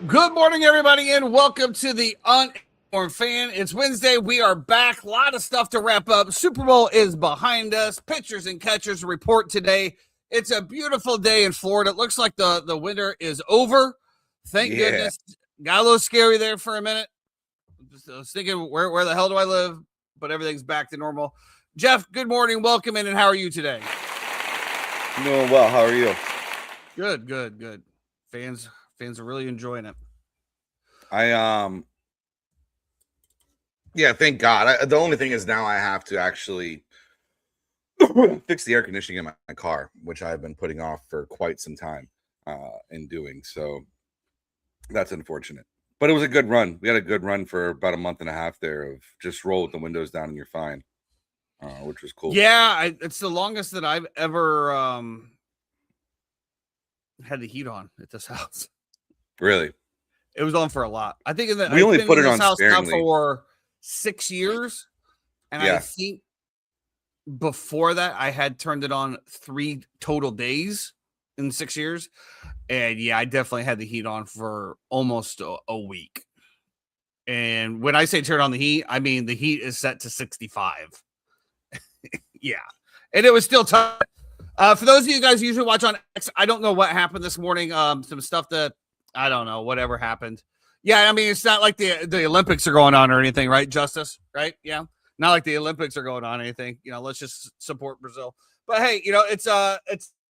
Good morning, everybody, and welcome to the Uninformed Fan. It's Wednesday. We are back. A lot of stuff to wrap up. Super Bowl is behind us. Pitchers and catchers report today. It's a beautiful day in Florida. It looks like the winter is over. Thank goodness. Got a little scary there for a minute. I was thinking, where the hell do I live? But everything's back to normal. Jeff, good morning. Welcome in, and how are you today? I'm doing well. How are you? Good. Fans are really enjoying it. Yeah, thank God. The only thing is now I have to actually fix the air conditioning in my car, which I've been putting off for quite some time in doing. So that's unfortunate. But it was a good run. We had a good run for about a month and a half there of just roll with the windows down and you're fine, which was cool. Yeah, it's the longest that I've ever had the heat on at this house. Really? It was on for a lot. I think we only put it on house now sparingly for 6 years, and I think before that, I had turned it on 3 total days in 6 years. And yeah, I definitely had the heat on for almost a week. And when I say turn on the heat, I mean the heat is set to 65. Yeah. And it was still tough. For those of you guys who usually watch on X, I don't know what happened this morning. Some stuff that I don't know, whatever happened. Yeah, I mean, it's not like the Olympics are going on or anything, right, Justice? Right? Yeah. Not like the Olympics are going on or anything. Let's just support Brazil. But hey, it's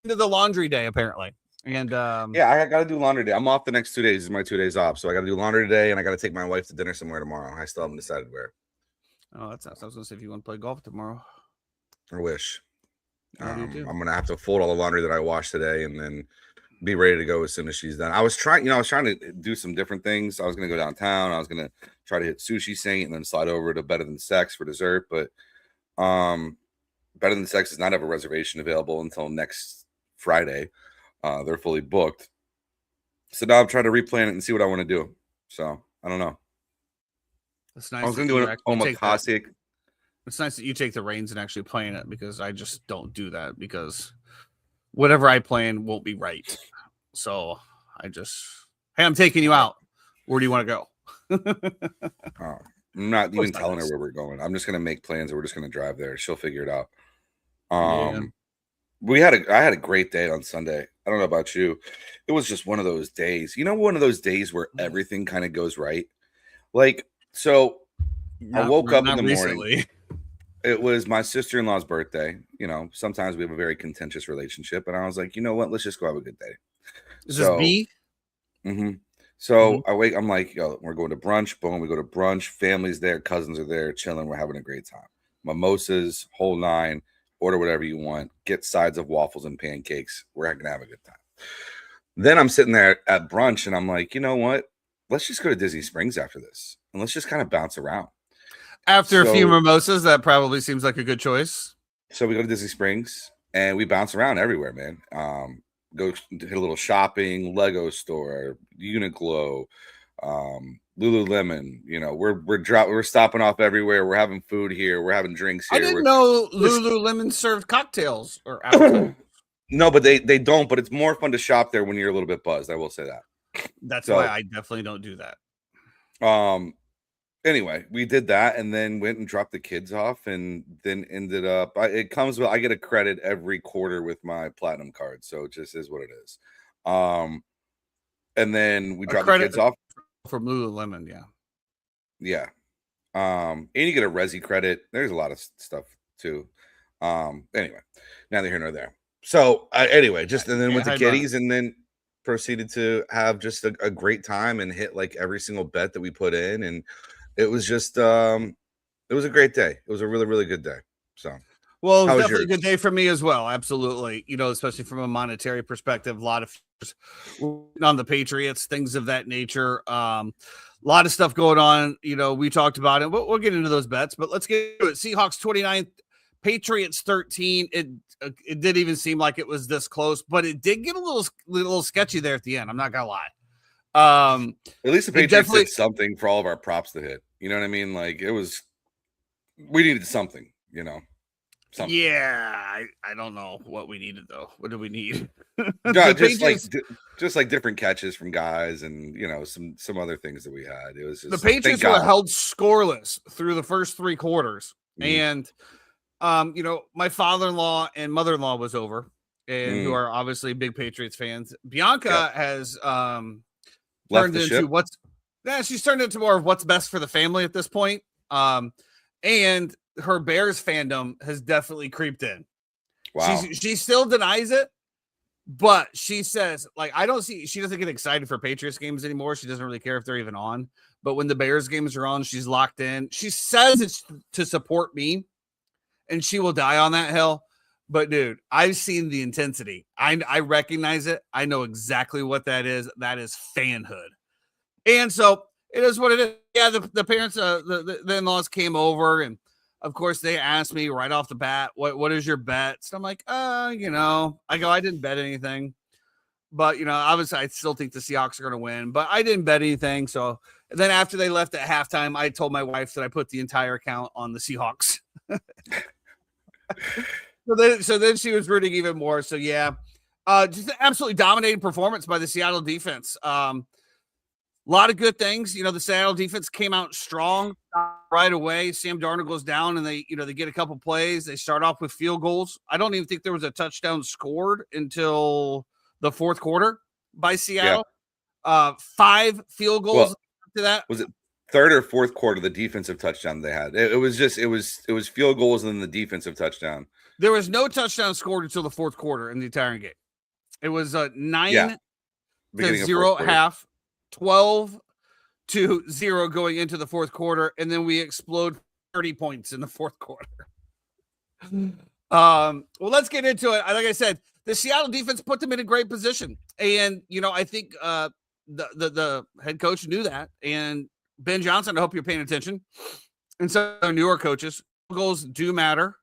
into the laundry day, apparently. And yeah, I got to do laundry day. I'm off the next 2 days. This is my 2 days off. So I got to do laundry today, and I got to take my wife to dinner somewhere tomorrow. I still haven't decided where. Oh, that's nice. I was going to say if you want to play golf tomorrow. I wish. I'm going to have to fold all the laundry that I washed today and then be ready to go as soon as she's done. I was trying to do some different things. I was going to go downtown. I was going to try to hit Sushi Saint and then slide over to Better Than Sex for dessert. But Better Than Sex does not have a reservation available until next Friday. They're fully booked. So now I'm trying to replan it and see what I want to do. So I don't know. That's nice. I was going to do an omakase. It's nice that you take the reins and actually plan it, because I just don't do that, because whatever I plan won't be right. So hey, I'm taking you out. Where do you want to go? I'm not even telling her where we're going. I'm just going to make plans and we're just going to drive there. She'll figure it out. I had a great day on Sunday. I don't know about you. It was just one of those days. One of those days where everything kind of goes right. I woke up in the morning. It was my sister-in-law's birthday. Sometimes we have a very contentious relationship. And I was like, you know what? Let's just go have a good day. Is this B? Mm-hmm. So I wake. I'm like, yo, we're going to brunch. Boom, we go to brunch. Family's there. Cousins are there. Chilling. We're having a great time. Mimosas, whole nine. Order whatever you want. Get sides of waffles and pancakes. We're going to have a good time. Then I'm sitting there at brunch and I'm like, you know what? Let's just go to Disney Springs after this. And let's just kind of bounce around. After a few mimosas, that probably seems like a good choice. So we go to Disney Springs and we bounce around everywhere, man. Go hit a little shopping, Lego store, Uniqlo, Lululemon. We're stopping off everywhere. We're having food here. We're having drinks here. I didn't know Lululemon served cocktails or alcohol. No, but they don't. But it's more fun to shop there when you're a little bit buzzed. I will say that. That's why I definitely don't do that. Anyway, we did that and then went and dropped the kids off and then ended up, I get a credit every quarter with my platinum card. So it just is what it is. And then we dropped the kids off. From Lululemon, yeah. Yeah. And you get a Resi credit. There's a lot of stuff too. Anyway, neither here nor there. So and then went to Kitty's and then proceeded to have just a great time and hit like every single bet that we put in. And it was just, it was a great day. It was a really, really good day. So, well, it was definitely a good day for me as well. Absolutely. Especially from a monetary perspective, a lot of on the Patriots, things of that nature. A lot of stuff going on. We talked about it. We'll get into those bets, but let's get to it. Seahawks 29, Patriots 13. It didn't even seem like it was this close, but it did get a little sketchy there at the end. I'm not gonna lie. At least the Patriots did something for all of our props to hit. You know what I mean? Like we needed something. Something. Yeah, I don't know what we needed though. What do we need? No, just like different catches from guys, and some other things that we had. It was just, the Patriots were held scoreless through the first 3 quarters, and my father-in-law and mother-in-law was over, and who are obviously big Patriots fans. Bianca has turned into she's turned into more of what's best for the family at this point. And her Bears fandom has definitely creeped in. Wow. She still denies it, but she says, she doesn't get excited for Patriots games anymore. She doesn't really care if they're even on. But when the Bears games are on, she's locked in. She says it's to support me, and she will die on that hill. But dude, I've seen the intensity. I recognize it. I know exactly what that is. That is fanhood. And so it is what it is. Yeah, the parents, the in-laws came over, and of course they asked me right off the bat, what is your bet? So I'm like, I didn't bet anything. But, obviously I still think the Seahawks are going to win, but I didn't bet anything. So then after they left at halftime, I told my wife that I put the entire account on the Seahawks. So then she was rooting even more. So yeah, just an absolutely dominating performance by the Seattle defense. A lot of good things. The Seattle defense came out strong right away. Sam Darnold goes down, and they get a couple plays. They start off with field goals. I don't even think there was a touchdown scored until the fourth quarter by Seattle. Yeah. 5 field goals to that. Was it third or fourth quarter? The defensive touchdown they had. It was field goals and then the defensive touchdown. There was no touchdown scored until the fourth quarter in the entire game. It was 9-0 at half, 12-0 going into the fourth quarter, and then we explode 30 points in the fourth quarter. Well, let's get into it. Like I said, the Seattle defense put them in a great position, and I think the head coach knew that. And Ben Johnson, I hope you're paying attention. And so New York coaches, goals do matter.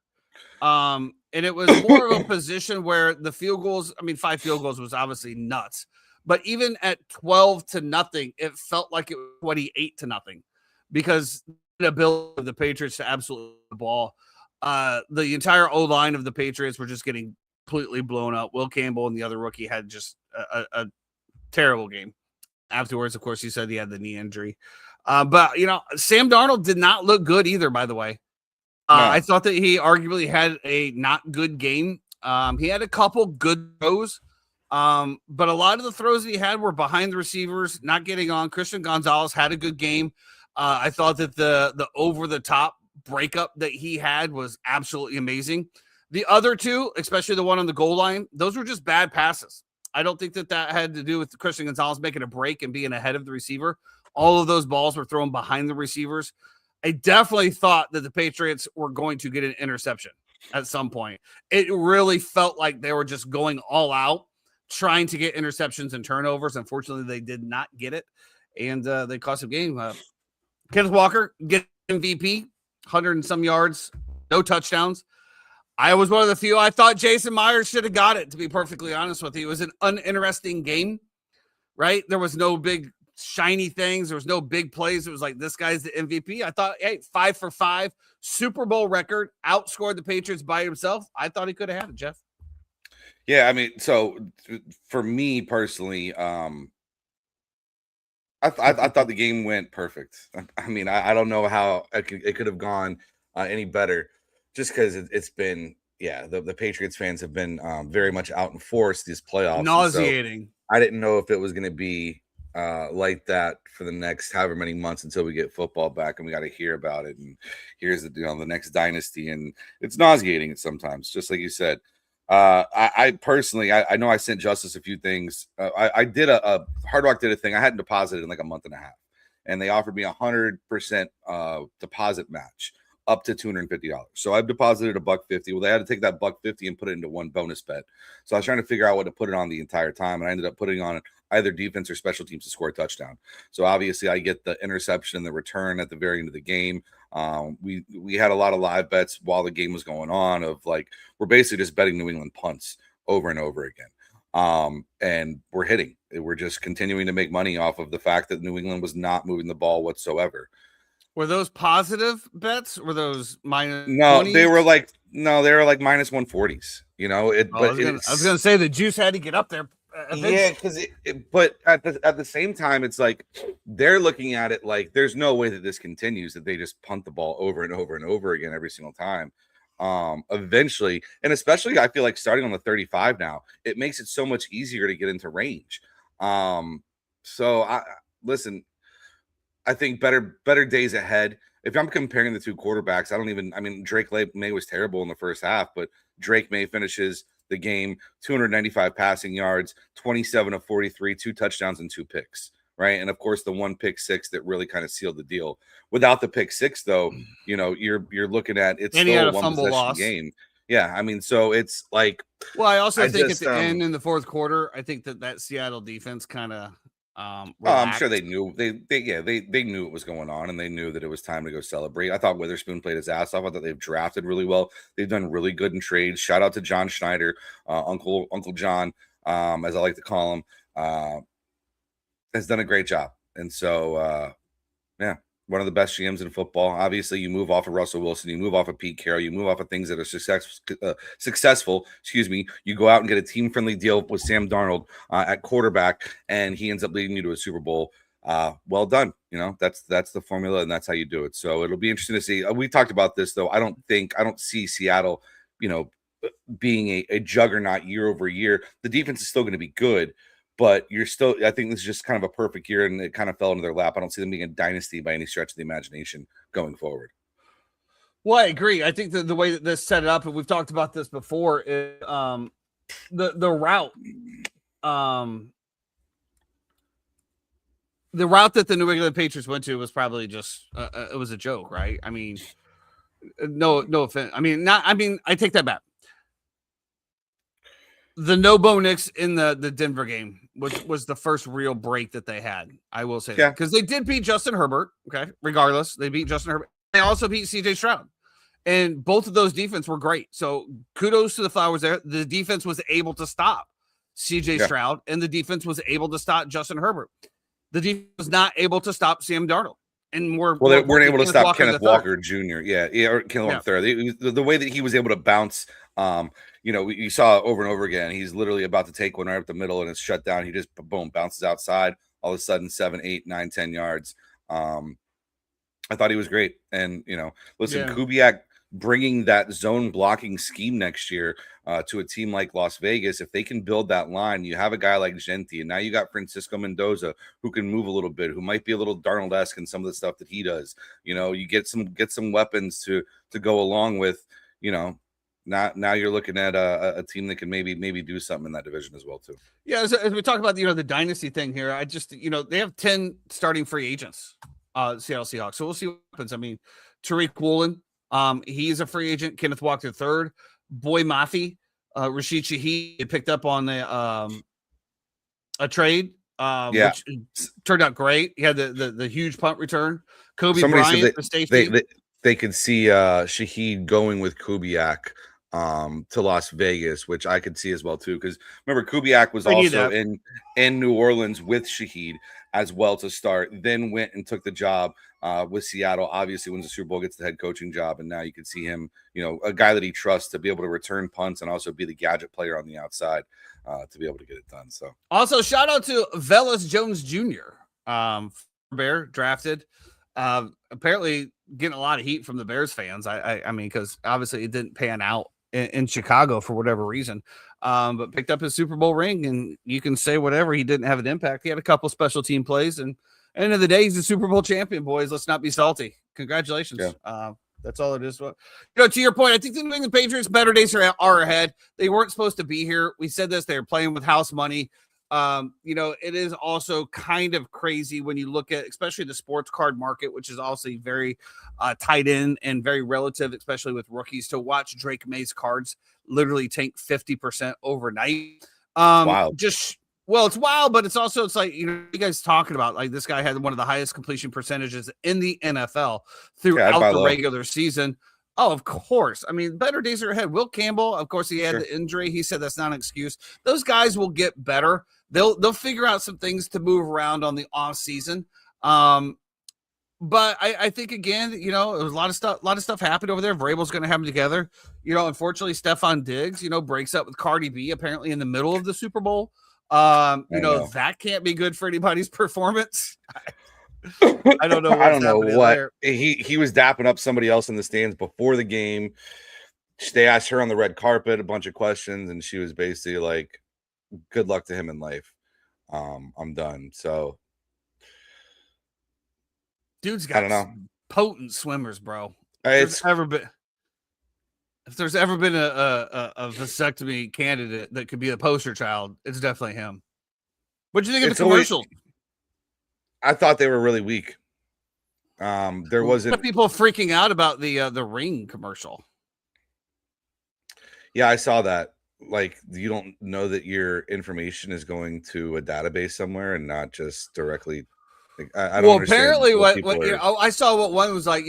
And it was more of a position where the field goals, 5 field goals was obviously nuts, but even at 12-0, it felt like it was 28-0 because the ability of the Patriots to absolutely ball. The entire O-line of the Patriots were just getting completely blown up. Will Campbell and the other rookie had just a terrible game. Afterwards, of course, he said he had the knee injury. But Sam Darnold did not look good either, by the way. No. I thought that he arguably had a not good game. He had a couple good throws, but a lot of the throws that he had were behind the receivers, not getting on. Christian Gonzalez had a good game. I thought that the over-the-top breakup that he had was absolutely amazing. The other two, especially the one on the goal line, those were just bad passes. I don't think that had to do with Christian Gonzalez making a break and being ahead of the receiver. All of those balls were thrown behind the receivers. I definitely thought that the Patriots were going to get an interception at some point. It really felt like they were just going all out, trying to get interceptions and turnovers. Unfortunately, they did not get it, and they cost a game. Kenneth Walker get MVP, 100 and some yards, no touchdowns. I was one of the few. I thought Jason Myers should have got it, to be perfectly honest with you. It was an uninteresting game, right? There was no big shiny things. There was no big plays. It was like, this guy's the MVP. I thought, hey, 5 for 5, Super Bowl record, outscored the Patriots by himself. I thought he could have had it, Jeff. Yeah, so for me personally, I thought the game went perfect. I don't know how it could have gone any better, just because it's been, the Patriots fans have been very much out in force these playoffs. Nauseating. So I didn't know if it was going to be like that for the next however many months until we get football back and we got to hear about it. And here's the next dynasty, and it's nauseating sometimes, just like you said. I personally, I know I sent Justice a few things. I did a Hard Rock did a thing. I hadn't deposited in like a month and a half, and they offered me 100% deposit match up to $250. So I've deposited $150. Well, they had to take that $150 and put it into one bonus bet. So I was trying to figure out what to put it on the entire time, and I ended up putting on either defense or special teams to score a touchdown. So obviously I get the interception and the return at the very end of the game. We had a lot of live bets while the game was going on of like, we're basically just betting New England punts over and over again. And we're hitting. We're just continuing to make money off of the fact that New England was not moving the ball whatsoever. Were those positive bets? Were those minus? No, 20s? they were like minus 140s. I was gonna say the juice had to get up there. Yeah, because but at the same time, it's like they're looking at it like there's no way that this continues, that they just punt the ball over and over and over again every single time. Eventually, and especially I feel like starting on the 35 now, it makes it so much easier to get into range. So I think better days ahead. If I'm comparing the two quarterbacks, Drake May was terrible in the first half, but Drake May finishes the game 295 passing yards, 27 of 43, 2 touchdowns and 2 picks, right? And of course, the 1 pick six that really kind of sealed the deal. Without the pick six, though, you're looking at it's still a one possession game. Yeah, so it's like. Well, I also think at the end in the fourth quarter, I think that Seattle defense kind of. I'm sure they knew they knew what was going on, and they knew that it was time to go celebrate. I thought Witherspoon played his ass off. I thought they've drafted really well. They've done really good in trades. Shout out to John Schneider, Uncle John, as I like to call him, has done a great job. And so, one of the best GMs in football. Obviously, you move off of Russell Wilson, you move off of Pete Carroll, you move off of things that are successful. Excuse me. You go out and get a team-friendly deal with Sam Darnold at quarterback, and he ends up leading you to a Super Bowl. Well done. That's the formula, and that's how you do it. So it'll be interesting to see. We talked about this, though. I don't see Seattle, being a juggernaut year over year. The defense is still going to be good, but I think this is just kind of a perfect year, and it kind of fell into their lap. I don't see them being a dynasty by any stretch of the imagination going forward. Well, I agree. I think the way that this set it up, and we've talked about this before, is the route. The route that the New England Patriots went to was probably just it was a joke, right? I mean, no offense. I take that back. The no Bo Nix in the Denver game was the first real break that they had. I will say that, because they did beat Justin Herbert. Okay, regardless, they beat Justin Herbert. They also beat CJ Stroud, and both of those defense were great. So kudos to the Flowers there. The defense was able to stop CJ Stroud, and the defense was able to stop Justin Herbert. The defense was not able to stop Sam Darnold. And they weren't able to stop Kenneth Walker Jr. Or Kenneth Walker III. The way that he was able to bounce, you saw it over and over again. He's literally about to take one right up the middle, and it's shut down. He just boom bounces outside. All of a sudden, 7, 8, 9, 10 yards. I thought he was great. And Kubiak bringing that zone blocking scheme next year to a team like Las Vegas, if they can build that line, you have a guy like Genti, and now you got Francisco Mendoza, who can move a little bit, who might be a little Darnold-esque in some of the stuff that he does. You get some weapons to go along with. Now you're looking at a team that can maybe do something in that division as well too. Yeah, as we talk about the dynasty thing here, I just they have 10 starting free agents, Seattle Seahawks. So we'll see what happens. I mean, Tariq Woolen. He's a free agent. Kenneth Walker III, Boy Mafi, Rashid Shaheed picked up on a trade, which turned out great. He had the huge punt return. Kobe Bryant, the safety. They could see Shaheed going with Kubiak to Las Vegas, which I could see as well too. Because remember, Kubiak was also in New Orleans with Shaheed as well to start, then went and took the job with Seattle, obviously wins the Super Bowl, gets the head coaching job, and now you can see him, a guy that he trusts to be able to return punts and also be the gadget player on the outside to be able to get it done. So also shout out to Velus Jones Jr., Bear drafted, apparently getting a lot of heat from the Bears fans. I mean, because obviously it didn't pan out in Chicago for whatever reason. But picked up his Super Bowl ring, and you can say whatever. He didn't have an impact. He had a couple special team plays, and at the end of the day, he's a Super Bowl champion, boys. Let's not be salty. Congratulations. Yeah. That's all it is. To your point, I think the New England Patriots' better days are ahead. They weren't supposed to be here. We said this. They were playing with house money. It is also kind of crazy when you look at, especially the sports card market, which is also very tight in and very relative, especially with rookies, to watch Drake May's cards literally tank 50% overnight. Wow. It's wild, but it's like, you guys talking about, like, this guy had one of the highest completion percentages in the NFL throughout the regular season. Oh, of course. I mean, better days are ahead. Will Campbell, of course, he had the injury. He said that's not an excuse. Those guys will get better. They'll figure out some things to move around on the off season. But I think, again, it was a lot of stuff happened over there. Vrabel's going to have them together. Unfortunately, Stephon Diggs, breaks up with Cardi B apparently in the middle of the Super Bowl. That can't be good for anybody's performance. I don't know. I don't know what there. He was dapping up somebody else in the stands before the game. They asked her on the red carpet a bunch of questions, and she was basically like, "Good luck to him in life. I'm done." So, dude's got potent swimmers, bro. If there's ever been a vasectomy candidate that could be a poster child, it's definitely him. What do you think of the commercial? I thought they were really weak. There wasn't people freaking out about the ring commercial. Yeah, I saw that. Like, you don't know that your information is going to a database somewhere and not just directly. Like, I don't. Well, apparently, what I saw what one was like.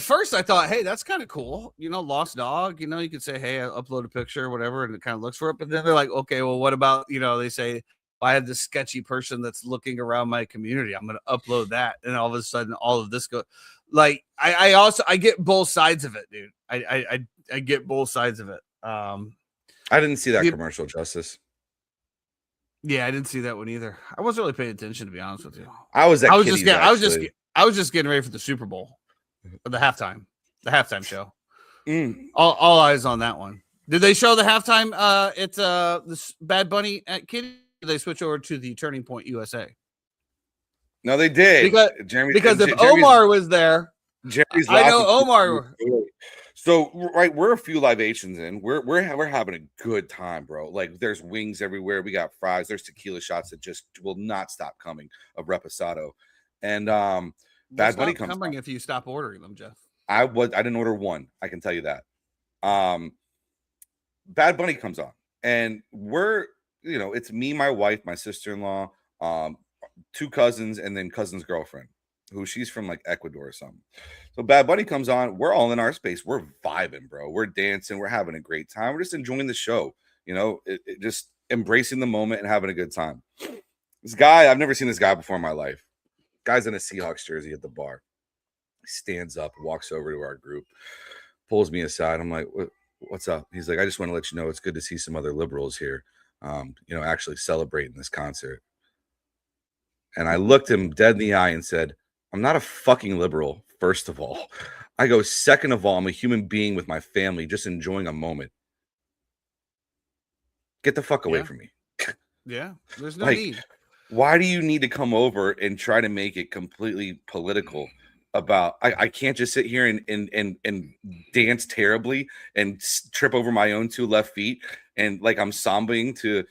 First I thought, hey, that's kind of cool. Lost dog. You could say, hey, I upload a picture or whatever, and it kind of looks for it. But then they're like, okay, well, what about they say I have this sketchy person that's looking around my community. I'm going to upload that. And all of a sudden, all of this go like, I get both sides of it, dude. I get both sides of it. I didn't see that commercial, Justice. Yeah, I didn't see that one either. I wasn't really paying attention, to be honest with you. I was just getting ready for the Super Bowl, or the halftime show. All eyes on that one. Did they show the halftime? It's this Bad Bunny at Kitty. Did they switch over to the Turning Point USA? No, they did. Because if Omar was there, I know Omar. So right, we're a few libations in. We're having a good time, bro. Like there's wings everywhere. We got fries. There's tequila shots that just will not stop coming of Reposado. And Bad Bunny comes coming if you stop ordering them, Jeff. I didn't order one. I can tell you that. Bad Bunny comes on, and we're it's me, my wife, my sister-in-law, 2 cousins, and then cousin's girlfriend, who she's from like Ecuador or something. So Bad Bunny comes on. We're all in our space. We're vibing, bro. We're dancing. We're having a great time. We're just enjoying the show. Just embracing the moment and having a good time. This guy, I've never seen this guy before in my life. Guy's in a Seahawks jersey at the bar. He stands up, walks over to our group, pulls me aside. I'm like, what's up? He's like, I just want to let you know it's good to see some other liberals here, actually celebrating this concert. And I looked him dead in the eye and said, I'm not a fucking liberal, first of all. I go, second of all, I'm a human being with my family, just enjoying a moment. Get the fuck away from me. Yeah, there's no need. Why do you need to come over and try to make it completely political about I can't just sit here and dance terribly and trip over my own 2 left feet and like I'm sambaing to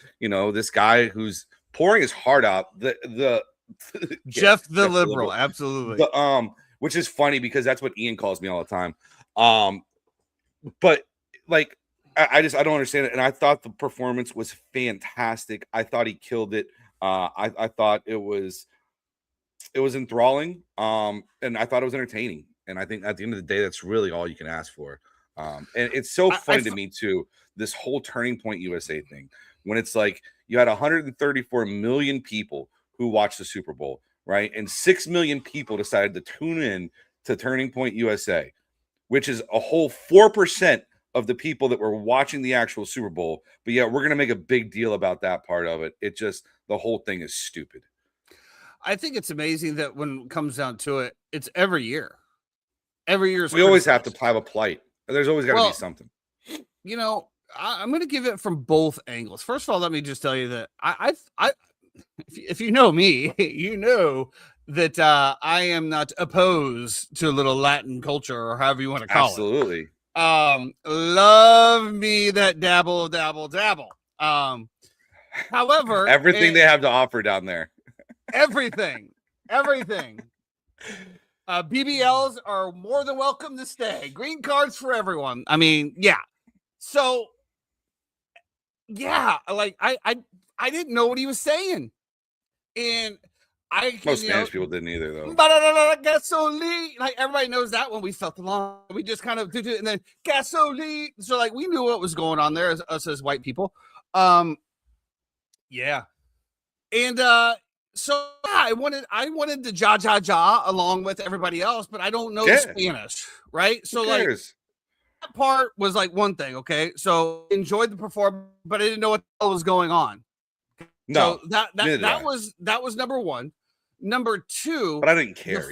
this guy who's pouring his heart out. Jeff the liberal, absolutely. Which is funny because that's what Ian calls me all the time. But like I don't understand it. And I thought the performance was fantastic. I thought he killed it. I thought it was enthralling. And I thought it was entertaining. And I think at the end of the day, that's really all you can ask for. And it's so funny to me too, this whole Turning Point USA thing, when it's like you had 134 million people who watched the Super Bowl, right? And 6 million people decided to tune in to Turning Point USA, which is a whole 4% of the people that were watching the actual Super Bowl. But yeah, we're going to make a big deal about that part of it. It just, the whole thing is stupid. I think it's amazing that when it comes down to it, it's every year. Every year. We always have to have a plight. There's always got to be something. I'm going to give it from both angles. First of all, let me just tell you that if you know me, you know that I am not opposed to a little Latin culture or however you want to call it. Absolutely. Love me that dabble. However, everything they have to offer down there. Everything. BBLs are more than welcome to stay. Green cards for everyone. I mean, yeah. So, yeah, like I didn't know what he was saying, and most Spanish people didn't either, though. Gasoline, like everybody knows that one. We felt along. We just kind of did it, and then gasoline. So, like, we knew what was going on there as us as white people. Yeah, and so yeah, I wanted the ja along with everybody else, but I don't know the Spanish, right? So like that part was like one thing, okay. So enjoyed the performance, but I didn't know what the hell was going on. No, so that was number one. Number two, but I didn't care.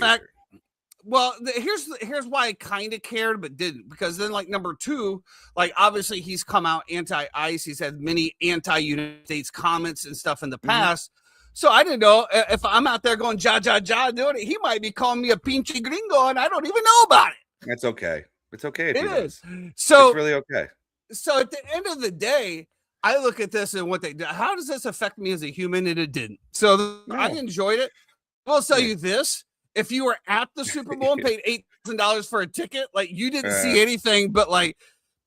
Here's why I kind of cared but didn't, because then like number two, like obviously he's come out anti-ICE. He's had many anti-United States comments and stuff in the past. So I didn't know if I'm out there going ja doing it, he might be calling me a pinche gringo and I don't even know about it. That's okay. It's okay. It is. So it's really okay. So at the end of the day, I look at this and what they do. How does this affect me as a human? And it didn't. So I enjoyed it. I'll tell you this. If you were at the Super Bowl and paid $8,000 for a ticket, like you didn't see anything but like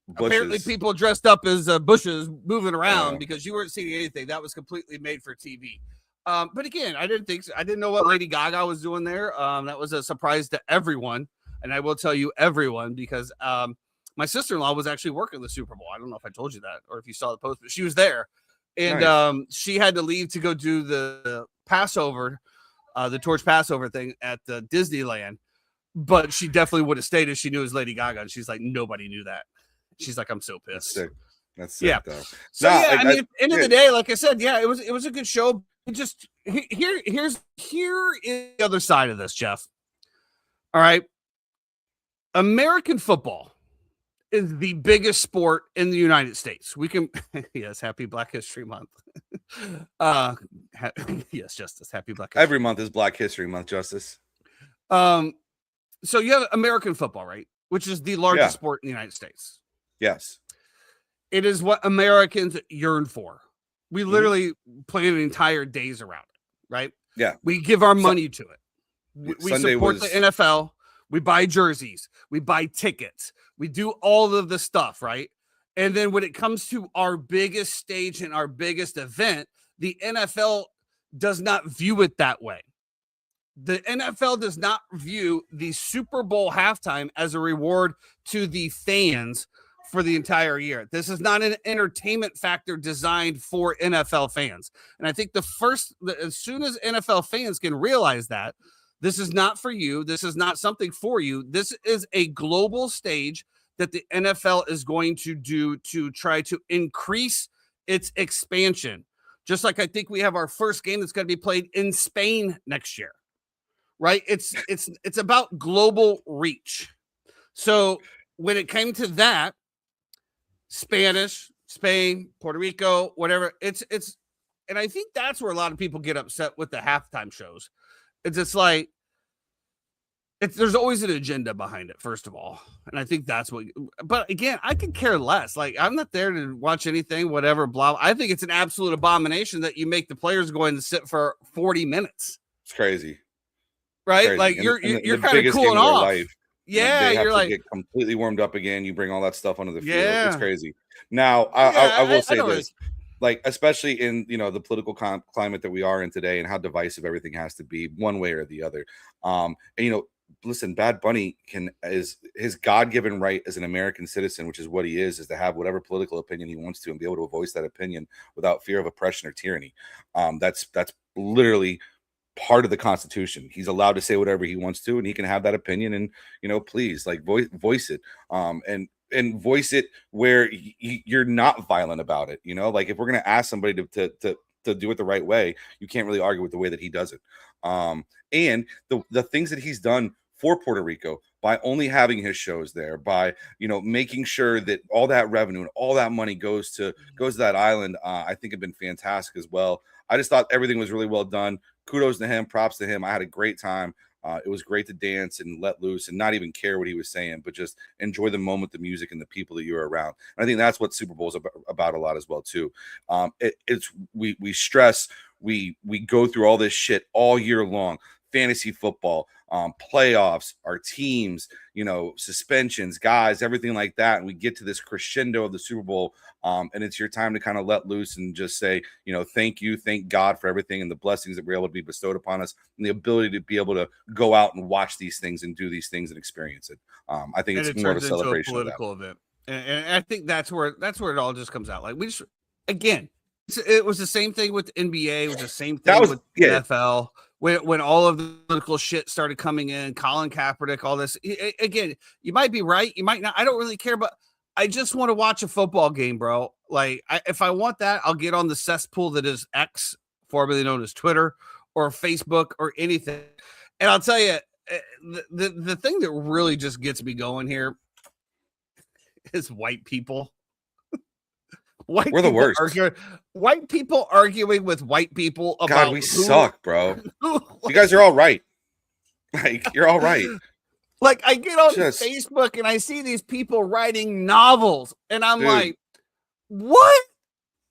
bushes. Apparently people dressed up as bushes moving around because you weren't seeing anything. That was completely made for TV. But again, I didn't think so. I didn't know what Lady Gaga was doing there. That was a surprise to everyone. And I will tell you everyone because my sister-in-law was actually working the Super Bowl. I don't know if I told you that or if you saw the post, but she was there. and Nice. she had to leave to go do the Passover, the Torch Passover thing at the Disneyland. But she definitely would have stayed if she knew it was Lady Gaga. And she's like, nobody knew that. She's like, I'm so That's pissed. sick. That's sick, Yeah. though. So Nah, yeah, like, I mean, at the end of the day, like I said, yeah, it was a good show. It just here is the other side of this, Jeff. All right. American football is the biggest sport in the United States. We can yes, happy Black History Month. Yes, Justice, happy Black History. Every month is Black History Month, Justice. So you have American football, right? Which is the largest sport in the United States. Yes. It is what Americans yearn for. We literally plan entire days around it, right? Yeah. We give our money to it. We Sunday support was- the NFL. We buy jerseys. We buy tickets. We do all of the stuff, right? And then when it comes to our biggest stage and our biggest event, the NFL does not view it that way. The NFL does not view the Super Bowl halftime as a reward to the fans for the entire year. This is not an entertainment factor designed for NFL fans. And I think as soon as NFL fans can realize that, this is not for you, this is not something for you, this is a global stage that the NFL is going to do to try to increase its expansion. Just like I think we have our first game that's going to be played in Spain next year. Right? It's about global reach. So when it came to that, Spanish, Spain, Puerto Rico, whatever, it's and I think that's where a lot of people get upset with the halftime shows. It's just like there's always an agenda behind it, first of all. And I think that's but again, I could care less. Like, I'm not there to watch anything, whatever, blah. I think it's an absolute abomination that you make the players go in to sit for 40 minutes. It's crazy. Right? Crazy. Like, And you're the kind of biggest game cooling of their off. life. Yeah, They have you're to like, get completely warmed up again. You bring all that stuff onto the field. Yeah. It's crazy. Now, I will say don't this. Like, especially in the political climate that we are in today and how divisive everything has to be one way or the other. And listen, Bad Bunny is his God-given right as an American citizen, which is what he is to have whatever political opinion he wants to and be able to voice that opinion without fear of oppression or tyranny. That's literally part of the Constitution. He's allowed to say whatever he wants to, and he can have that opinion. And please, like, voice it. And voice it where you're not violent about it. Like, if we're gonna ask somebody to do it the right way, you can't really argue with the way that he does it. And the things that he's done for Puerto Rico by only having his shows there, by making sure that all that revenue and all that money goes to that island, I think have been fantastic as well. I just thought everything was really well done. Kudos to him, props to him. I had a great time. It was great to dance and let loose and not even care what he was saying, but just enjoy the moment, the music, and the people that you're around. And I think that's what Super Bowl is about a lot as well too. We stress, we go through all this shit all year long. Fantasy football, playoffs, our teams, suspensions, guys, everything like that. And we get to this crescendo of the Super Bowl. And it's your time to kind of let loose and just say, thank God for everything and the blessings that we're able to be bestowed upon us and the ability to be able to go out and watch these things and do these things and experience it. I think it's more of a celebration into a political event. And I think that's where it all just comes out. Like, we just, again, it was the same thing with NBA. It was the same thing with NFL. When all of the political shit started coming in, Colin Kaepernick, all this. Again, you might be right, you might not. I don't really care, but I just want to watch a football game, bro. Like, if I want that, I'll get on the cesspool that is X, formerly known as Twitter, or Facebook, or anything. And I'll tell you, the thing that really just gets me going here is white people. We're the worst. White people arguing with white people about God, we suck, bro. You guys are all right. Like, you're all right. Like, I get on Facebook and I see these people writing novels, and I'm like, what?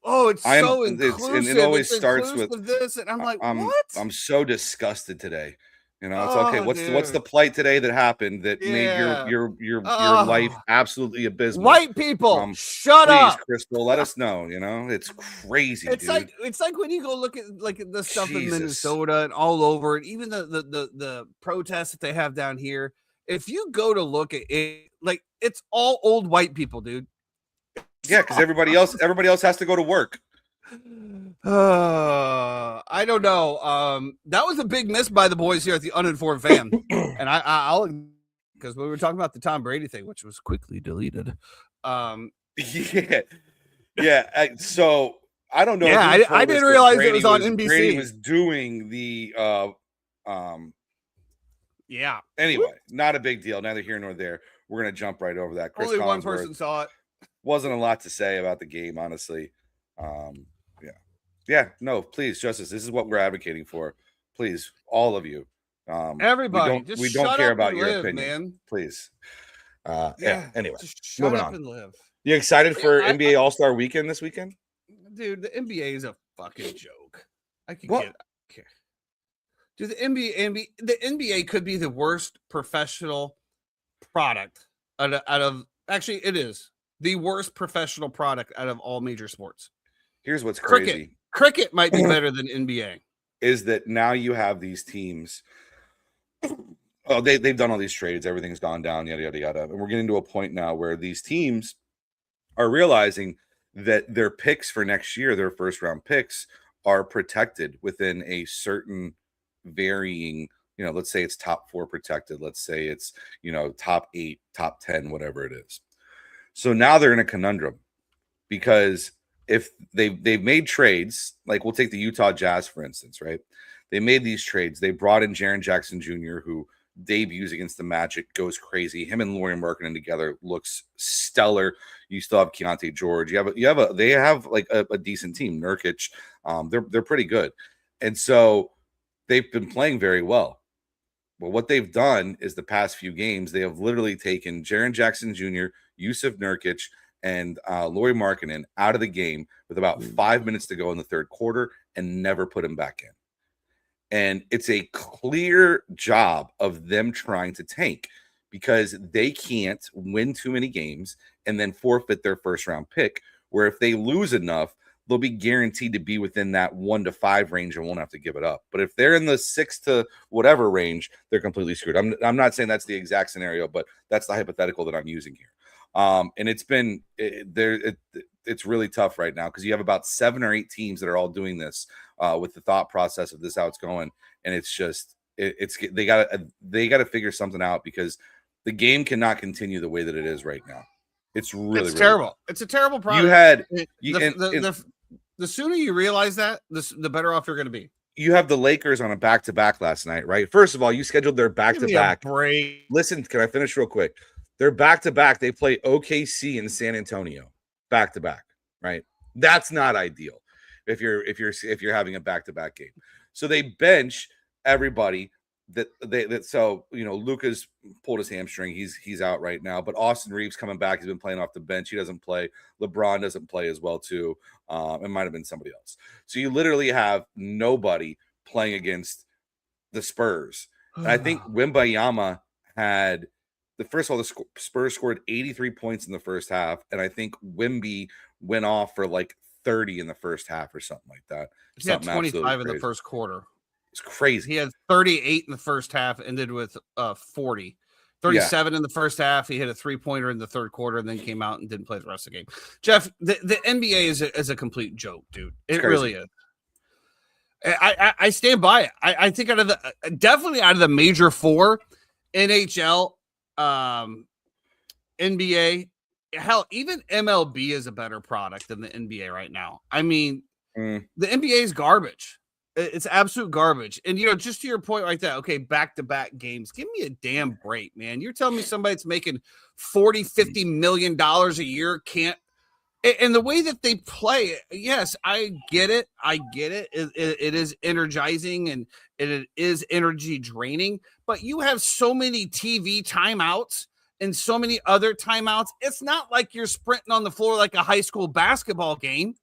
Oh, it's so inclusive. And it always starts with this, and I'm like, what? I'm so disgusted today. It's okay. What's the plight today that happened that made your life absolutely abysmal? White people, shut up, Crystal. Let us know. It's crazy. It's like when you go look at the stuff in Minnesota and all over, and even the protests that they have down here. If you go to look at it, like, it's all old white people, dude. Yeah, because everybody else has to go to work. I don't know. That was a big miss by the boys here at the Uninformed Fan, and I'll because we were talking about the Tom Brady thing, which was quickly deleted. Yeah. So I don't know. Yeah, who told I us didn't that realize it was on Brady NBC. was doing the Yeah. Anyway, not a big deal. Neither here nor there. We're gonna jump right over that. Chris Only one Collinsworth person saw it. wasn't a lot to say about the game, honestly. Yeah. No, please, Justice. This is what we're advocating for. Please, all of you. Everybody, we don't care about your live, opinion, man. Please. Yeah. Anyway, just shut moving up on. and live. You excited for NBA All-Star Weekend this weekend? Dude, the NBA is a fucking joke. I can What? get it. Dude, the NBA could be the worst professional product out of actually it is the worst professional product out of all major sports. Here's what's crazy. Cricket might be better than NBA. Is that now you have these teams. Oh, they've done all these trades. Everything's gone down, yada, yada, yada. And we're getting to a point now where these teams are realizing that their picks for next year, their first round picks, are protected within a certain varying, let's say it's top 4 protected. Let's say it's, top 8, top 10, whatever it is. So now they're in a conundrum because if they've made trades, like we'll take the Utah Jazz, for instance, right? They made these trades. They brought in Jaren Jackson Jr., who debuts against the Magic, goes crazy. Him and Lauri Markkanen together looks stellar. You still have Keontae George. They have like a decent team. Nurkic, they're pretty good, and so they've been playing very well. But what they've done is the past few games, they have literally taken Jaren Jackson Jr., Yusuf Nurkic, and Lauri Markkanen out of the game with about 5 minutes to go in the third quarter and never put him back in. And it's a clear job of them trying to tank because they can't win too many games and then forfeit their first round pick, where if they lose enough, they'll be guaranteed to be within that 1 to 5 range and won't have to give it up. But if they're in the 6 to whatever range, they're completely screwed. I'm not saying that's the exact scenario, but that's the hypothetical that I'm using here. And it's really tough right now because you have about 7 or 8 teams that are all doing this with the thought process of this how it's going, and it's just they got to figure something out because the game cannot continue the way that it is right now. It's really terrible. Bad. It's a terrible product. The sooner you realize that, the better off you're going to be. You have the Lakers on a back-to-back last night, right? First of all, you scheduled their back-to-back. Break. Listen, can I finish real quick? They're back-to-back. They play OKC and San Antonio back-to-back, right? That's not ideal if you're having a back-to-back game. So they bench everybody so Luka's pulled his hamstring. He's out right now, but Austin Reeves coming back. He's been playing off the bench. He doesn't play. LeBron doesn't play as well too. It might have been somebody else. So you literally have nobody playing against the Spurs. And I think Wembanyama had first of all, the Spurs scored 83 points in the first half, and I think Wemby went off for like 30 in the first half or something like that. He had 25 in the first quarter. It's crazy. He had 38 in the first half, ended with 40. 37 in the first half. He hit a 3-pointer in the third quarter and then came out and didn't play the rest of the game. Jeff, the NBA is a complete joke, dude. It really is. I stand by it. I think definitely out of the major 4, NHL, NBA, hell, even MLB is a better product than the NBA right now. I mean, the NBA is garbage. It's absolute garbage. And, just to your point like that, okay, back-to-back games. Give me a damn break, man. You're telling me somebody that's making $40-50 million a year can't. And the way that they play, yes, I get it. It is energizing and it is energy draining. But you have so many TV timeouts and so many other timeouts. It's not like you're sprinting on the floor like a high school basketball game.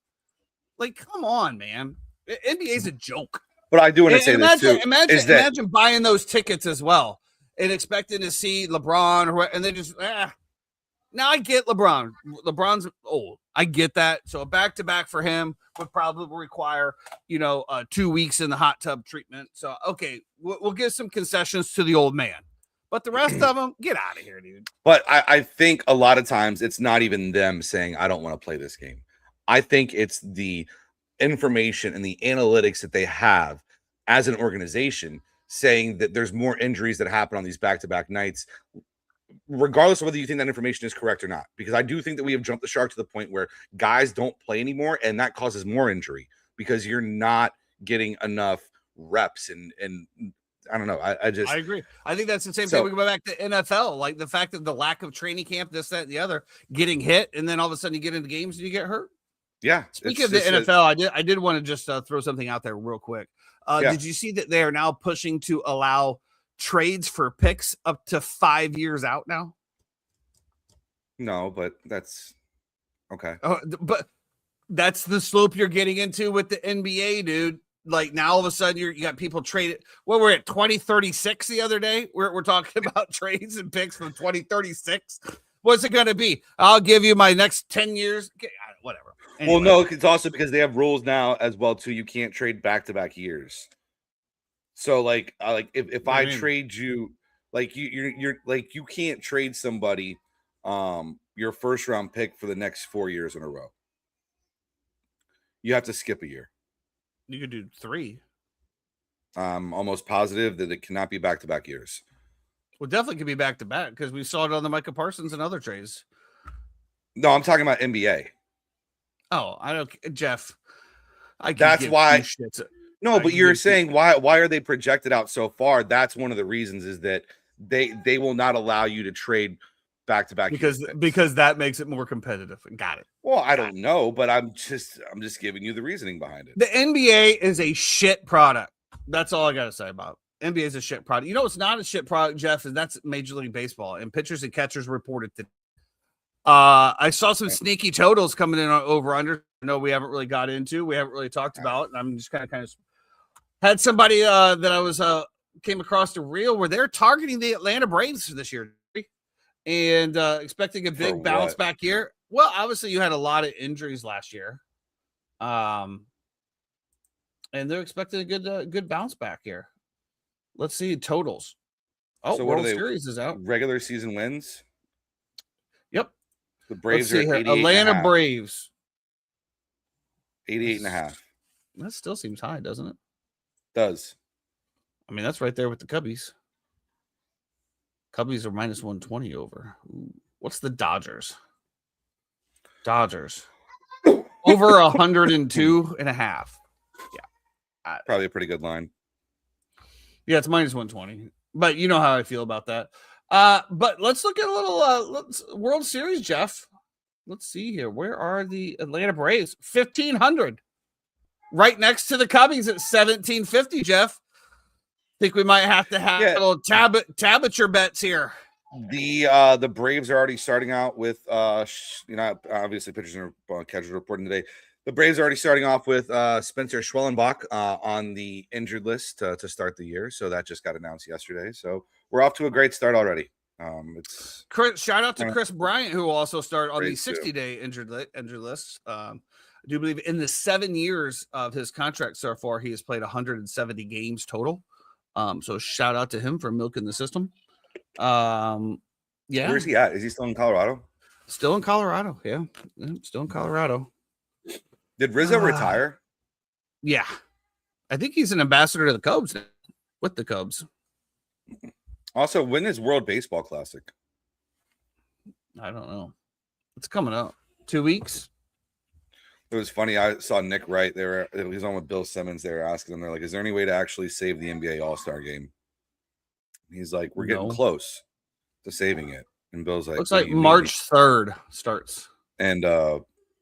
Like, come on, man. NBA is a joke. But I do want to say this too. Imagine buying those tickets as well and expecting to see LeBron and they just Now I get LeBron. LeBron's old. I get that. So a back-to-back for him would probably require, 2 weeks in the hot tub treatment. So okay, we'll give some concessions to the old man. But the rest of them, get out of here, dude. But I think a lot of times it's not even them saying, I don't want to play this game. I think it's the information and the analytics that they have as an organization saying that there's more injuries that happen on these back-to-back nights, regardless of whether you think that information is correct or not, because I do think that we have jumped the shark to the point where guys don't play anymore, and that causes more injury because you're not getting enough reps. And I don't know. I agree. I think that's the same thing. We go back to NFL, like the fact that the lack of training camp, this, that, and the other, getting hit, and then all of a sudden you get into games and you get hurt. Yeah. Speaking of the NFL, I did want to just throw something out there real quick. Did you see that they are now pushing to allow trades for picks up to 5 years out now? No, but that's okay. But that's the slope you're getting into with the NBA, dude. Like now all of a sudden you got people traded. Well, we're at 2036 the other day. We're talking about trades and picks from 2036. What's it going to be? I'll give you my next 10 years. Whatever. Anyway. Well, no, it's also because they have rules now as well too. You can't trade back-to-back years. So like if I trade you, like you're like you can't trade somebody your first round pick for the next 4 years in a row. You have to skip a year. You could do 3. I'm almost positive that it cannot be back-to-back years. Well, definitely could be back-to-back because we saw it on the Micah Parsons and other trades. No, I'm talking about NBA. Oh, I don't, Jeff. That's why. No, but you're saying why are they projected out so far? That's one of the reasons is that they will not allow you to trade back-to-back because that makes it more competitive. Got it. Well, I don't know, but I'm just giving you the reasoning behind it. The NBA is a shit product. That's all I got to say about it. NBA is a shit product. You know what's not a shit product, Jeff, and that's Major League Baseball. And pitchers and catchers reported that. I saw some sneaky totals coming in on over-under. No, we haven't really got into. We haven't really talked about. And I'm just kind of had somebody that I was came across the reel where they're targeting the Atlanta Braves this year and expecting a big bounce back year. Well, obviously you had a lot of injuries last year, and they're expecting a good bounce back here. Let's see totals. Oh, so World Series is out. Regular season wins. Yep. The Braves are 88 Atlanta Braves. 88.5. That still seems high, doesn't it? Does. I mean, that's right there with the Cubbies. Cubbies are minus 120 over. Ooh. What's the Dodgers? Dodgers. Over 102.5. Yeah. Probably a pretty good line. Yeah, it's minus 120. But you know how I feel about that. But let's look at a little World Series, Jeff. Let's see here. Where are the Atlanta Braves? 1,500. Right next to the Cubbies at 1,750, Jeff. Think we might have to have a little tablature bets here. The Braves are already starting out with obviously pitchers and catchers reporting today. The Braves are already starting off with Spencer Schwellenbach on the injured list to start the year. So that just got announced yesterday. So we're off to a great start already. Shout out to Chris Bryant, who will also start on the 60-day injured list. I do believe in the 7 years of his contract so far, he has played 170 games total. So shout out to him for milking the system. Yeah. Where's he at? Is he still in Colorado? Still in Colorado. Yeah. Still in Colorado. Did Rizzo retire? Yeah. I think he's an ambassador to the Cubs now, with the Cubs. Also, when is World Baseball Classic? I don't know. It's coming up. 2 weeks. It was funny. I saw Nick Wright. He was on with Bill Simmons. They were asking him, they're like, is there any way to actually save the NBA All-Star game? He's like, we're getting close to saving it. And Bill's like, looks like March 3rd starts. And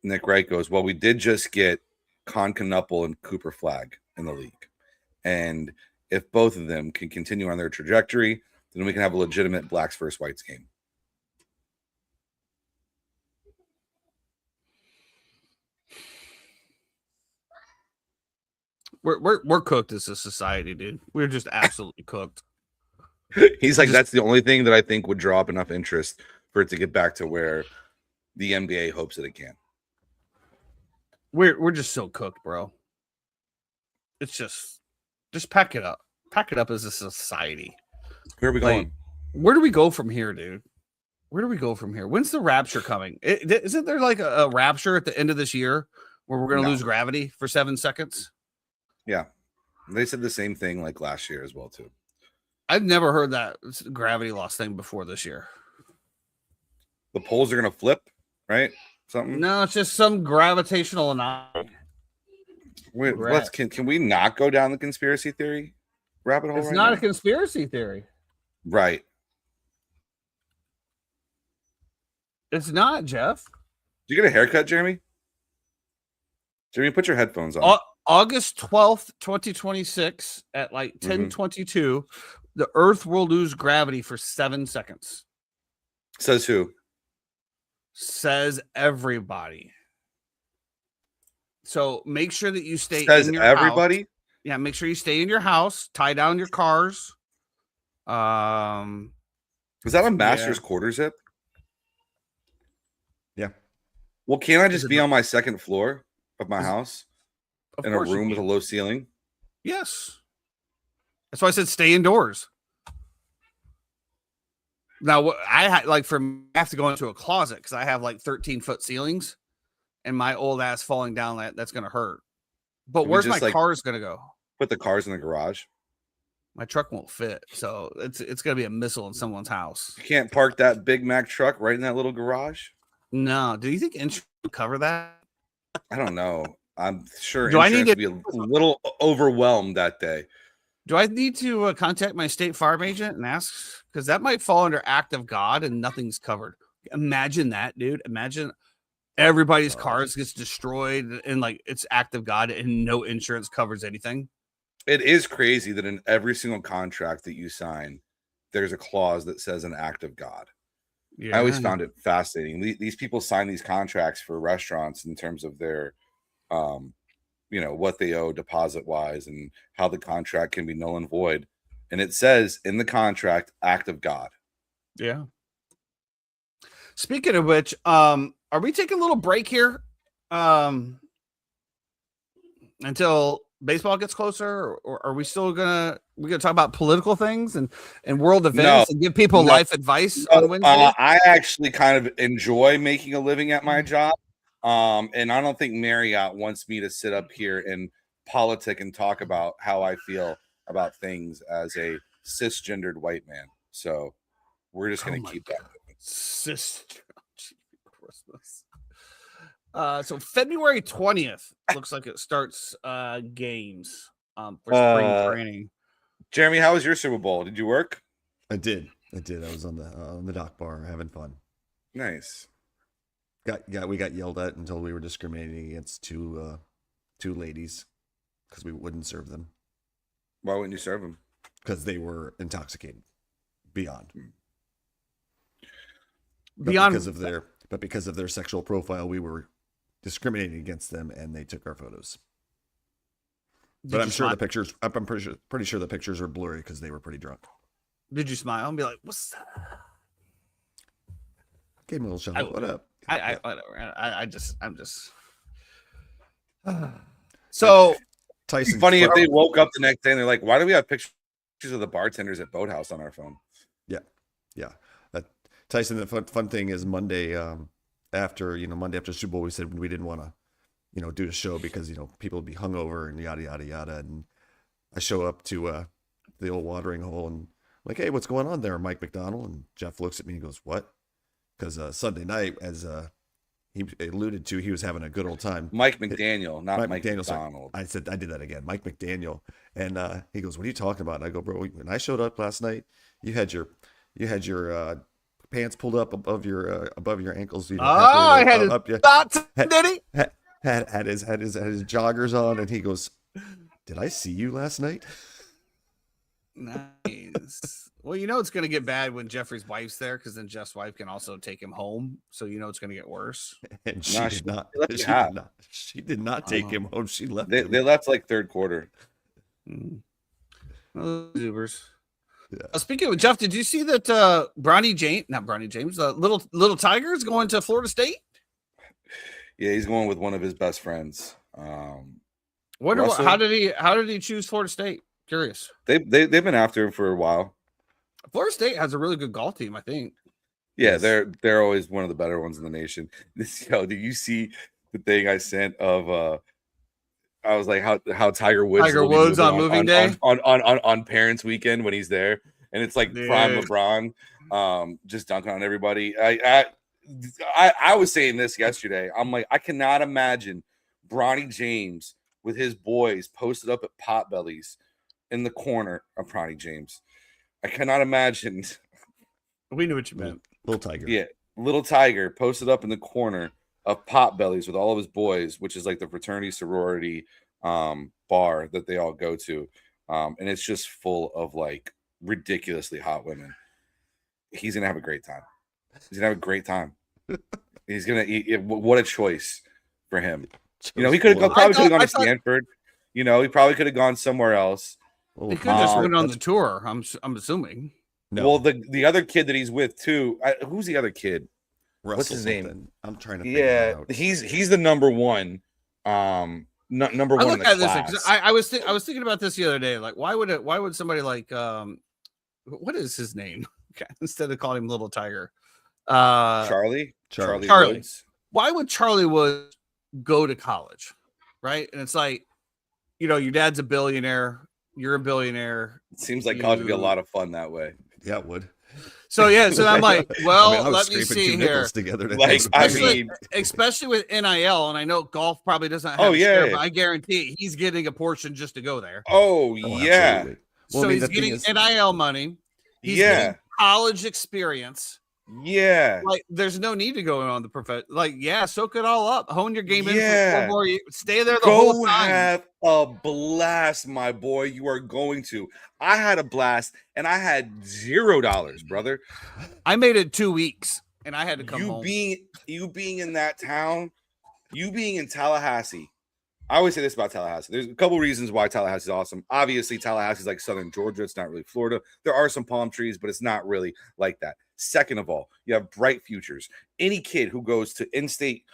Nick Wright goes, well, we did just get Con Knuppel and Cooper Flagg in the league. And if both of them can continue on their trajectory, then we can have a legitimate blacks versus whites game. We're cooked as a society, dude. We're just absolutely cooked. He's like, that's the only thing that I think would draw up enough interest for it to get back to where the NBA hopes that it can. We're just so cooked, bro. It's just pack it up. Pack it up as a society. Where are we going? Where do we go from here, dude? Where do we go from here? When's the rapture coming? Isn't there like a rapture at the end of this year where we're going to No. lose gravity for 7 seconds? Yeah. They said the same thing like last year as well, too. I've never heard that gravity loss thing before this year. The poles are going to flip, right? Something. No, it's just some gravitational anomaly. Wait, can we not go down the conspiracy theory rabbit hole? It's right not now? a conspiracy theory. Right. It's not, Jeff. Did you get a haircut, Jeremy? Jeremy, put your headphones on. August 12th, 2026 at like 10:22, the Earth will lose gravity for 7 seconds. Says who? Says everybody. So make sure that you stay Says in your everybody? house. Yeah, make sure you stay in your house, tie down your cars. Is that a master's yeah. quarter zip? Yeah. Well, can't I just be on my second floor of my house Of in a course you room with a can. low ceiling? Yes. That's why I said stay indoors. Now, what I have to go into a closet because I have like 13-foot ceilings, and my old ass falling down that's gonna hurt. But Can we where's just, my like- cars gonna go? Put the cars in the garage. My truck won't fit, so it's gonna be a missile in someone's house. You can't park that Big Mac truck right in that little garage? No, do you think insurance would cover that? I don't know. I'm sure Do I need insurance would be a little overwhelmed that day. Do I need to contact my State Farm agent and ask? Because that might fall under act of God and nothing's covered. Imagine that, dude. Imagine everybody's cars gets destroyed and like it's act of God and no insurance covers anything. It is crazy that in every single contract that you sign, there's a clause that says an act of God. Yeah, I always found it fascinating. These people sign these contracts for restaurants in terms of their, what they owe deposit wise and how the contract can be null and void. And it says in the contract, act of God. Yeah. Speaking of which, are we taking a little break here? Until baseball gets closer, or are we still gonna talk about political things and world events and give people life advice on Wednesday? I actually kind of enjoy making a living at my job. And I don't think Marriott wants me to sit up here and politic and talk about how I feel about things as a cisgendered white man. So we're just going to keep that. Sister. Christmas. So February 20th looks like it starts games for spring training. Jeremy, how was your Super Bowl? Did you work? I did. I was on the dock bar having fun. Nice. We got yelled at until we were discriminating against two ladies because we wouldn't serve them. Why wouldn't you serve them? Because they were intoxicated beyond. Because of their sexual profile, we were discriminating against them, and they took our photos. But I'm sure the pictures. I'm pretty sure the pictures are blurry because they were pretty drunk. Did you smile and be like, "What's that?" Gave me a little shove. What up? I'm just. So Tyson. It'd be funny if they woke up the next day and they're like, "Why do we have pictures of the bartenders at Boathouse on our phone?" Yeah. That Tyson. The fun thing is Monday after Super Bowl, we said we didn't want to, do the show because people would be hungover and yada yada yada. And I show up to the old watering hole and I'm like, "Hey, what's going on there, Mike McDonald?" And Jeff looks at me and goes, "What?" Because Sunday night, as he alluded to, he was having a good old time. Mike McDaniel, not Mike McDonald. Sorry. I said I did that again. Mike McDaniel, and he goes, "What are you talking about?" And I go, "Bro, when I showed up last night, you had your pants pulled up above your ankles. I had his thoughts, did he? Had his joggers on, and he goes, "Did I see you last night?" Nice. Well, it's going to get bad when Jeffrey's wife's there, because then Jeff's wife can also take him home. So it's going to get worse. And she did not. She did not take him home. She left. They left like third quarter. Zubers. Yeah. Speaking of Jeff, did you see that Little Tiger's going to Florida State? Yeah, he's going with one of his best friends. How did he choose Florida State? Curious. They've been after him for a while. Florida State has a really good golf team, I think. Yeah, they're always one of the better ones in the nation. Did you see the thing I sent of I was like how Tiger Woods Tiger will be Woods on moving moving day? on Parents Weekend when he's there, and it's like prime Yeah. LeBron, just dunking on everybody. I was saying this yesterday. I'm like, I cannot imagine Bronny James with his boys posted up at Potbellies in the corner of Bronny James. I cannot imagine. We knew what you meant. Little Tiger. Yeah, little Tiger posted up in the corner of Potbellies with all of his boys, which is like the fraternity sorority bar that they all go to, and it's just full of like ridiculously hot women. He's gonna have a great time. He's gonna have a great time. He's gonna eat. What a choice for him. You know, he could have probably could have gone to Stanford. You know, he probably could have gone somewhere else. He could just went on the tour. I'm assuming. No. Well, the other kid that he's with too. Who's the other kid? Russell What's his name? something. I'm trying to figure it out. He's the number one. Number one in the class. I was thinking about this the other day. Like, why would somebody like what is his name? Instead of calling him Little Tiger, Charlie. Woods. Why would Charlie Woods go to college, right? And it's like, you know, your dad's a billionaire, you're a billionaire. It seems like college would be a lot of fun that way. Yeah, it would. So I'm like, well, let me see here. Together to like, especially with NIL, and I know golf probably doesn't have but I guarantee he's getting a portion just to go there. Oh yeah. Absolutely. Well, so he's getting NIL money. He's getting college experience. Yeah. Like, there's no need to go on the profession. Like, soak it all up. Hone your game in for 4 more years. Stay there the whole time. Have a blast, my boy. You are going to. I had a blast, and I had $0, brother. I made it 2 weeks, and I had to come home. You being in that town, you being in Tallahassee. I always say this about Tallahassee. There's a couple reasons why Tallahassee is awesome. Obviously, Tallahassee is like southern Georgia. It's not really Florida. There are some palm trees, but it's not really like that. Second of all, you have bright futures. Any kid who goes to in-state,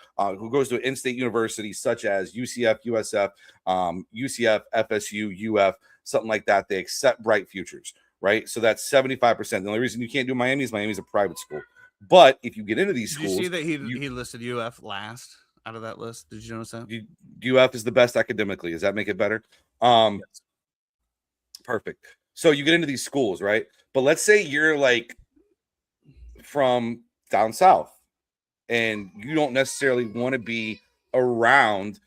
university such as UCF, USF, UCF, FSU, UF, something like that, they accept bright futures, right? So that's 75%. The only reason you can't do Miami is Miami's a private school. But if you get into these schools, you see that he listed UF last out of that list? Did you notice that? UF is the best academically. Does that make it better? Yes. Perfect. So you get into these schools, right? But let's say you're like from down south and you don't necessarily want to be around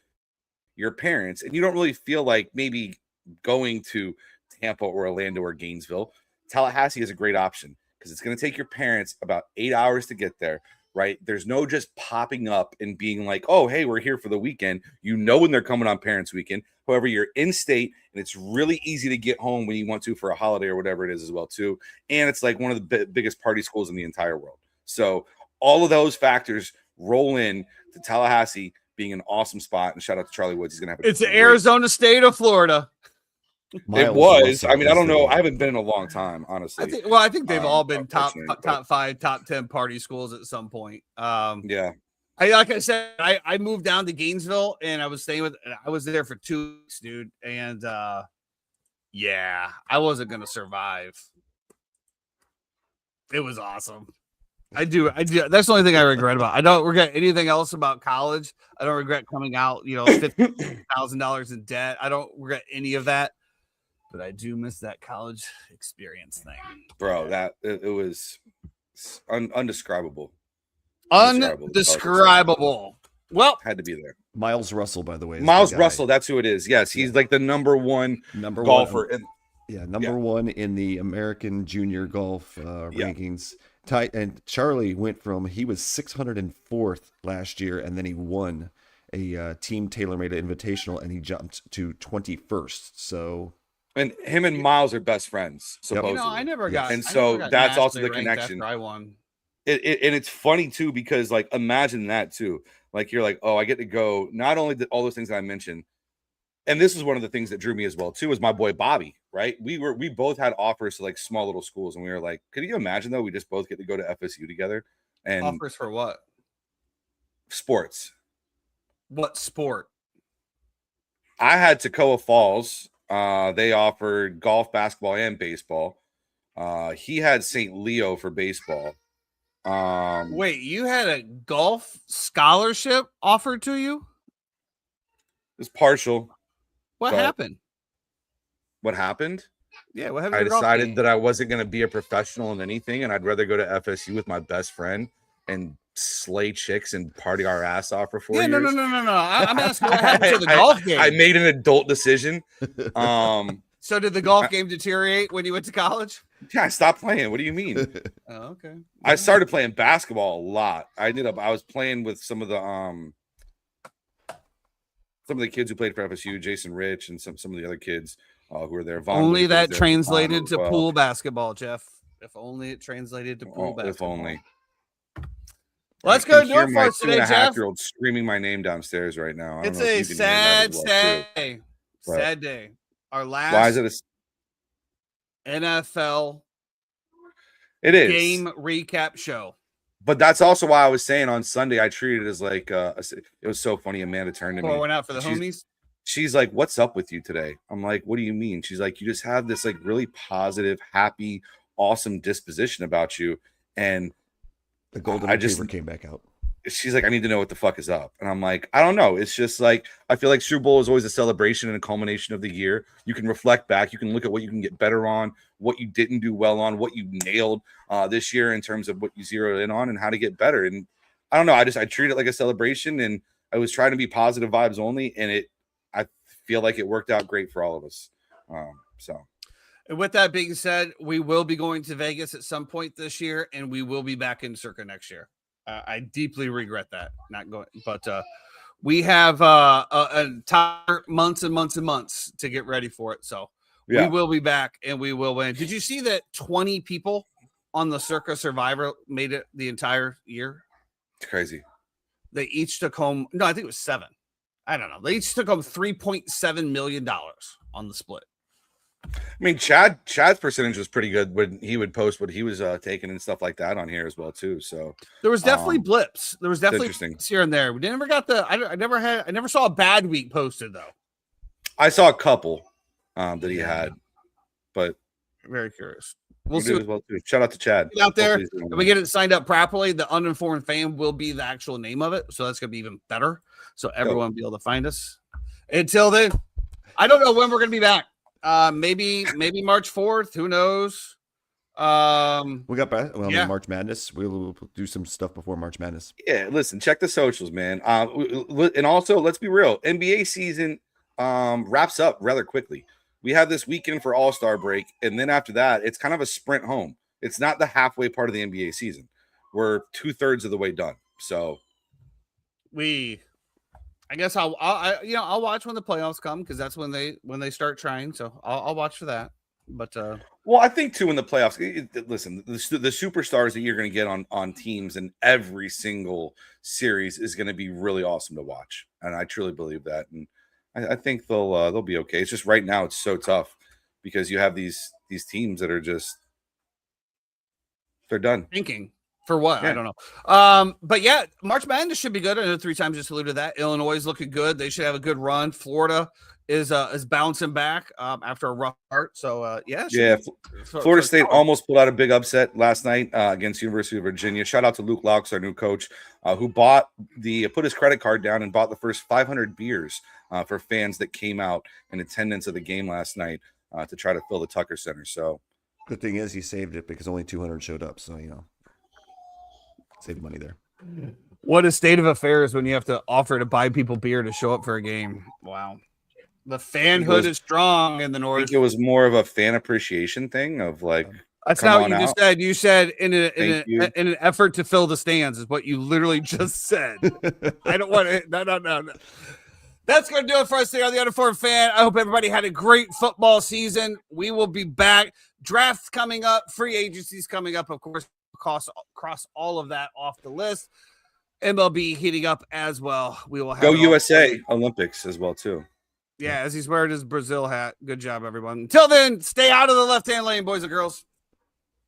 your parents and you don't really feel like maybe going to Tampa or Orlando or Gainesville. Tallahassee is a great option because it's going to take your parents about 8 hours to get there, right? There's no just popping up and being like, oh, hey, we're here for the weekend. You know when they're coming on Parents Weekend. However, you're in state and it's really easy to get home when you want to for a holiday or whatever it is as well too. And it's like one of the biggest party schools in the entire world. So all of those factors roll in to Tallahassee being an awesome spot. And shout out to Charlie Woods. He's going to have it's the Arizona state of Florida. It was. I mean, I don't know. I haven't been in a long time, honestly. I think they've all been top 5, top 10 party schools at some point. Yeah. Like I said, I moved down to Gainesville and I was there for 2 weeks, dude. And I wasn't gonna survive. It was awesome. I do. That's the only thing I regret about. I don't regret anything else about college. I don't regret coming out, $50,000 in debt. I don't regret any of that. But I do miss that college experience thing. Bro, that it was undescribable. Undescribable. Well, had to be there. Miles Russell, by the way. Miles Russell, that's who it is. Yes, he's like the number one golfer. Number one in the American junior golf rankings. And Charlie he was 604th last year, and then he won a Team TaylorMade Invitational, and he jumped to 21st. So. And him and Miles are best friends, supposedly. I never got. And so that's also the connection. I won. And it's funny too because like imagine that too. Like you're like, oh, I get to go. Not only all those things that I mentioned, and this is one of the things that drew me as well too. Was my boy Bobby, right? We both had offers to like small little schools, and we were like, could you imagine though? We just both get to go to FSU together. And offers for what? Sports. What sport? I had Toccoa Falls. They offered golf, basketball, and baseball. He had St. Leo for baseball. Wait, you had a golf scholarship offered to you? It's partial. What But- happened? What happened? Yeah, what happened? I to your golf decided game? that I wasn't going to be a professional in anything, and I'd rather go to FSU with my best friend and slay chicks and party our ass off for 4 Yeah, years. no. I'm asking what happened to the golf game. I made an adult decision. So did the golf game deteriorate when you went to college? Yeah, I stopped playing. What do you mean? Oh, okay. I started playing basketball a lot. I was playing with some of the kids who played for FSU, Jason Rich, and some of the other kids who were there. Von Only Lee was that there, translated as to well. pool basketball, Jeff. If only it translated to pool Oh, basketball. if only. Let's I go can do hear it for my us today, Jeff. 2.5-year-old screaming my name downstairs right now. I don't It's know if a you can hear that as well, sad too. day. But- Sad day. Our last Why is it? NFL It is game recap show. But that's also why I was saying on Sunday I treated it as like it was so funny. Amanda turned to Pour me. one out for the She's- homies. She's like, "What's up with you today?" I'm like, "What do you mean?" She's like, "You just have this like really positive, happy, awesome disposition about you." And The golden I just- retriever came back out. she's like, "I need to know what the fuck is up." And I'm like, "I don't know. It's just like I feel like Super Bowl is always a celebration and a culmination of the year. You can reflect back. You can look at what you can get better on, what you didn't do well on, what you nailed this year in terms of what you zeroed in on, and how to get better." And I don't know. I treat it like a celebration, and I was trying to be positive vibes only, and I feel like it worked out great for all of us. So And with that being said, we will be going to Vegas at some point this year, and we will be back in Circa next year. I deeply regret that not going, but we have entire months and months and months to get ready for it. So yeah, we will be back, and we will win. Did you see that 20 people on the Circa Survivor made it the entire year? it's crazy. They each took home. No, I think it was 7. I don't know. They each took home $3.7 million on the split. I mean, Chad's percentage was pretty good when he would post what he was taking and stuff like that on here as well too. So There was definitely blips. There was definitely interesting. blips here and there. We never got the. I never saw a bad week posted though. I saw a couple that he had, but Very curious. We'll you see did what as well too. Shout out to Chad out there. Hopefully he's doing If we get it signed up properly, the uninformed fan will be the actual name of it. So that's gonna be even better. So everyone will be able to find us. Until then, I don't know when we're gonna be back. Maybe March 4th. Who knows? We got back. Well, Yeah. March Madness. We'll do some stuff before March Madness. Yeah, listen, check the socials, man. And also, let's be real. NBA season wraps up rather quickly. We have this weekend for All-Star break, and then after that, it's kind of a sprint home. It's not the halfway part of the NBA season. We're 2/3 of the way done. So I guess I'll watch when the playoffs come because that's when they start trying. So I'll watch for that. But well, I think too in the playoffs. Listen, the superstars that you're going to get on teams in every single series is going to be really awesome to watch, and I truly believe that. And I think they'll be okay. It's just right now it's so tough because you have these teams that are just they're done. thinking for what? Yeah. I don't know. But yeah, March Madness should be good. I know 3 times just alluded to that. Illinois is looking good. They should have a good run. Florida is bouncing back after a rough start. So yeah. Florida State almost pulled out a big upset last night against University of Virginia. Shout out to Luke Laux, our new coach, who put his credit card down and bought the first 500 beers for fans that came out in attendance of the game last night to try to fill the Tucker Center. So Good thing is he saved it because only 200 showed up. So, saved money there. What a state of affairs when you have to offer to buy people beer to show up for a game. Wow. The fanhood is strong in the I North. think it was more of a fan appreciation thing of like, That's come not what on you just out. said. You said in you. an effort to fill the stands is what you literally just said. I don't want to. No. That's going to do it for us today on the Uninformed Fan. I hope everybody had a great football season. We will be back. Drafts coming up. Free agencies coming up. Of course, cross all of that off the list. MLB heating up as well. We will have go it all- USA Olympics as well too. Yeah, as he's wearing his Brazil hat. Good job, everyone. Until then, stay out of the left-hand lane, boys and girls.